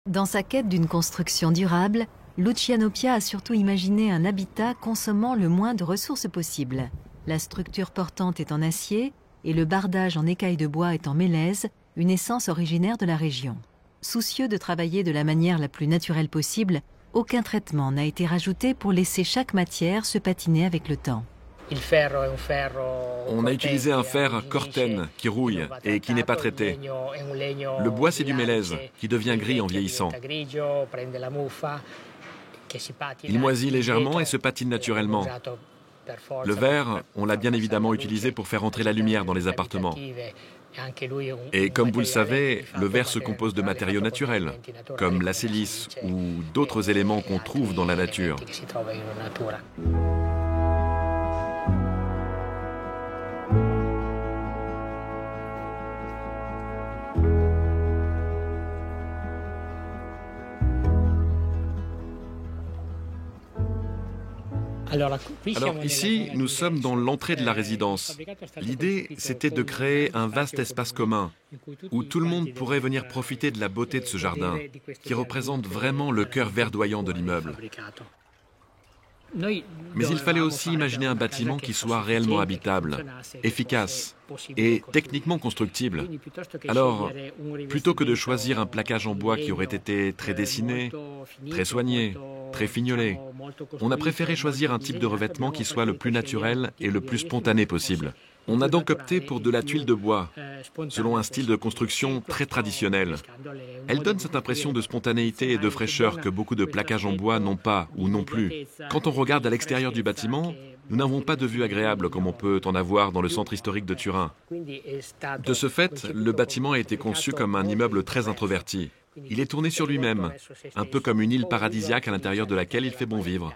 Dans sa quête d'une construction durable, Luciano Pia a surtout imaginé un habitat consommant le moins de ressources possible. La structure portante est en acier et le bardage en écailles de bois est en mélèze, une essence originaire de la région. Soucieux de travailler de la manière la plus naturelle possible, aucun traitement n'a été rajouté pour laisser chaque matière se patiner avec le temps. On a utilisé un fer Corten qui rouille et qui n'est pas traité. Le bois, c'est du mélèze qui devient gris en vieillissant. Il moisit légèrement et se patine naturellement. Le verre, on l'a bien évidemment utilisé pour faire entrer la lumière dans les appartements. Et comme vous le savez, le verre se compose de matériaux naturels, comme la silice ou d'autres éléments qu'on trouve dans la nature. Alors ici, nous sommes dans l'entrée de la résidence. L'idée, c'était de créer un vaste espace commun où tout le monde pourrait venir profiter de la beauté de ce jardin, qui représente vraiment le cœur verdoyant de l'immeuble. Mais il fallait aussi imaginer un bâtiment qui soit réellement habitable, efficace et techniquement constructible. Alors, plutôt que de choisir un plaquage en bois qui aurait été très dessiné, très soigné, très fignolé, on a préféré choisir un type de revêtement qui soit le plus naturel et le plus spontané possible. On a donc opté pour de la tuile de bois, selon un style de construction très traditionnel. Elle donne cette impression de spontanéité et de fraîcheur que beaucoup de plaquages en bois n'ont pas ou non plus. Quand on regarde à l'extérieur du bâtiment, nous n'avons pas de vue agréable comme on peut en avoir dans le centre historique de Turin. De ce fait, le bâtiment a été conçu comme un immeuble très introverti. Il est tourné sur lui-même, un peu comme une île paradisiaque à l'intérieur de laquelle il fait bon vivre.